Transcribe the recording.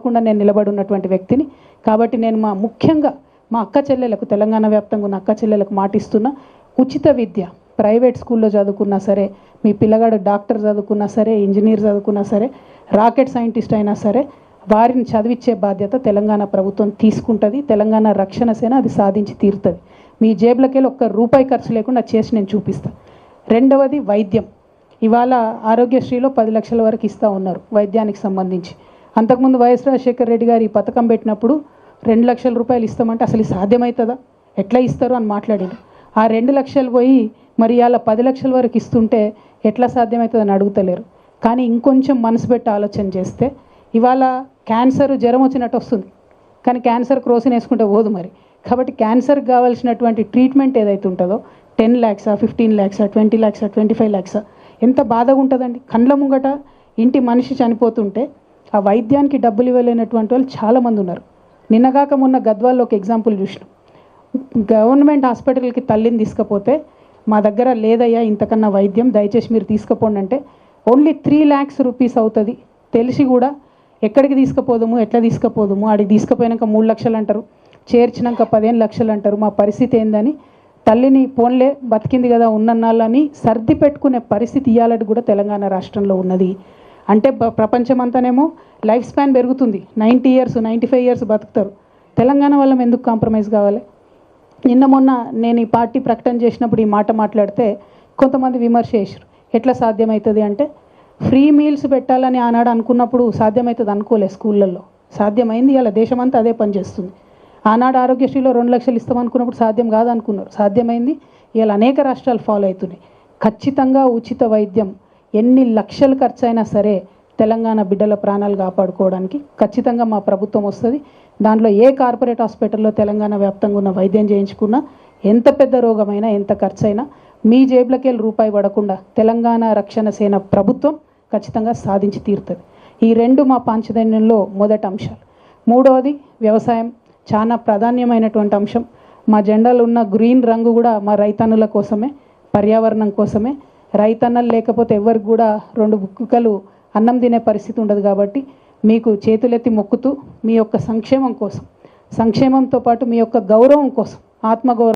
తప్పకుండా నేను నిలబడి ఉన్నటువంటి వ్యక్తిని. కాబట్టి నేను ముఖ్యంగా మా అక్క చెల్లెలకు, తెలంగాణ వ్యాప్తంగా ఉన్న అక్క చెల్లెలకు మాటిస్తున్నా, ఉచిత విద్య ప్రైవేట్ స్కూల్లో చదువుకున్నా సరే, మీ పిల్లగాడు డాక్టర్ చదువుకున్నా సరే, ఇంజనీర్ చదువుకున్నా సరే, రాకెట్ సైంటిస్ట్ అయినా సరే, వారిని చదివించే బాధ్యత తెలంగాణ ప్రభుత్వం తీసుకుంటుంది. తెలంగాణ రక్షణ సేన అది సాధించి తీరుతుంది. మీ జేబులకెళ్ళి ఒక్క రూపాయి ఖర్చు లేకుండా చేసి నేను చూపిస్తాను. రెండవది వైద్యం. ఇవాళ ఆరోగ్యశ్రీలో 10 లక్షల వరకు ఇస్తూ ఉన్నారు వైద్యానికి సంబంధించి. అంతకుముందు వైఎస్ రాజశేఖర రెడ్డి గారు ఈ పథకం పెట్టినప్పుడు 2 లక్షల రూపాయలు ఇస్తామంటే అసలు సాధ్యమవుతుందా, ఎట్లా ఇస్తారు అని మాట్లాడారు. ఆ 2 లక్షలు పోయి మరి ఇలా 10 లక్షల వరకు ఇస్తుంటే ఎట్లా సాధ్యమవుతుందని అడుగుతలేరు. కానీ ఇంకొంచెం మనసు పెట్టి ఆలోచన చేస్తే ఇవాళ క్యాన్సర్ జ్వరం వచ్చినట్టు వస్తుంది, కానీ క్యాన్సర్ క్రోసిన్ వేసుకుంటే పోదు మరి. కాబట్టి క్యాన్సర్కి కావాల్సినటువంటి ట్రీట్మెంట్ ఏదైతే ఉంటుందో 10 lakhs, 15 lakhs, 20 lakhs, 25 lakhs, ఎంత బాధగా ఉంటుందండి. కండ్ల ముంగట ఇంటి మనిషి చనిపోతుంటే ఆ వైద్యానికి డబ్బులు ఇవ్వలేనటువంటి వాళ్ళు చాలామంది ఉన్నారు. నిన్నగాక మొన్న గద్వాల్లో ఒక ఎగ్జాంపుల్ చూసినాం. గవర్నమెంట్ హాస్పిటల్కి తల్లిని తీసుకపోతే మా దగ్గర లేదయ్యా ఇంతకన్నా వైద్యం, దయచేసి మీరు తీసుకుపోండి అంటే ఓన్లీ 3 lakhs rupees అవుతుంది. తెలిసి కూడా ఎక్కడికి తీసుకుపోదాము, ఎట్లా తీసుకుపోదాము, ఆడికి తీసుకుపోయినాక 3 లక్షలు అంటారు, చేర్చినాక 15 లక్షలు అంటారు. మా పరిస్థితి ఏందని తల్లిని పోన్లే బతికింది కదా ఉన్నన్నాళ్ళని సర్ది పెట్టుకునే పరిస్థితి ఇవ్వాలని కూడా తెలంగాణ రాష్ట్రంలో ఉన్నది. అంటే ప్రపంచమంతానేమో లైఫ్ స్పాన్ పెరుగుతుంది, 90 years, 95 years బతుకుతారు. తెలంగాణ వాళ్ళం ఎందుకు కాంప్రమైజ్ కావాలి? నిన్న మొన్న నేను ఈ పార్టీ ప్రకటన చేసినప్పుడు ఈ మాట మాట్లాడితే కొంతమంది విమర్శ చేశారు. ఎట్లా సాధ్యమవుతుంది అంటే, ఫ్రీ మీల్స్ పెట్టాలని ఆనాడు అనుకున్నప్పుడు సాధ్యమవుతుంది అనుకోలే. స్కూళ్ళల్లో సాధ్యమైంది. ఇలా దేశమంతా అదే పనిచేస్తుంది. ఆనాడు ఆరోగ్యశ్రీలో 2 లక్షలు ఇస్తామనుకున్నప్పుడు సాధ్యం కాదనుకున్నారు, సాధ్యమైంది. ఇలా అనేక రాష్ట్రాలు ఫాలో అవుతున్నాయి. ఖచ్చితంగా ఉచిత వైద్యం ఎన్ని లక్షలు ఖర్చు అయినా సరే తెలంగాణ బిడ్డల ప్రాణాలు కాపాడుకోవడానికి ఖచ్చితంగా మా ప్రభుత్వం వస్తుంది. దాంట్లో ఏ కార్పొరేట్ హాస్పిటల్లో తెలంగాణ వ్యాప్తంగా ఉన్న వైద్యం చేయించుకున్నా, ఎంత పెద్ద రోగమైనా, ఎంత ఖర్చు అయినా మీ జేబులకెళ్ళి రూపాయి పడకుండా తెలంగాణ రక్షణ సేన ప్రభుత్వం ఖచ్చితంగా సాధించి తీరుతుంది. ఈ రెండు మా పాంచజన్యంలో మొదటి అంశాలు. మూడవది వ్యవసాయం, చాలా ప్రాధాన్యమైనటువంటి అంశం. మా జెండాలో ఉన్న గ్రీన్ రంగు కూడా మా రైతన్నుల కోసమే, పర్యావరణం కోసమే. రైతన్నలు లేకపోతే ఎవరికి కూడా 2 బుక్కలు అన్నం తినే పరిస్థితి ఉండదు. కాబట్టి మీకు చేతులెత్తి మొక్కుతూ మీ యొక్క సంక్షేమం కోసం, సంక్షేమంతో పాటు మీ యొక్క గౌరవం కోసం, ఆత్మగౌరవం